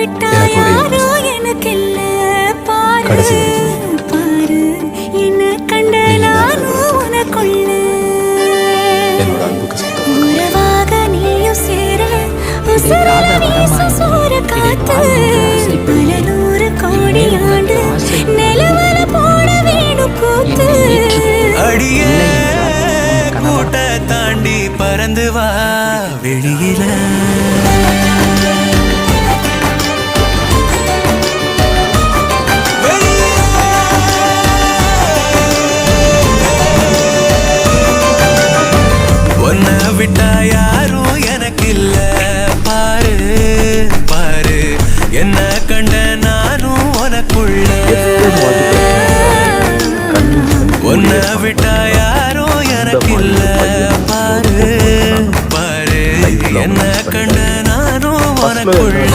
விட்டா எனக்கு ஒரே யாரோ எனக்கு இல்ல பாரு கடைசி வரைக்கும் பாரு என்ன கண்ட நானும் உனக்குள்ள என்னோட அன்புக்கு சொந்தம். உறவாக நீயும் சேர உசுர வீசும் சூற காத்து பல நூறு கோடி ஆண்டு நிலவல போட வேணும் கூத்து அடியே கூட்ட தாண்டி பறந்து வா வெளியில ஒன்ன விட்டா யாரும் எனக்கு இல்ல பாரு பாரு என்ன கண்ட நானும் உனக்குள்ள ஒன்ன விட்டா யாரும் எனக்கு இல்ல பாரு பாரு என்ன கண்ட நானும் உனக்குள்ள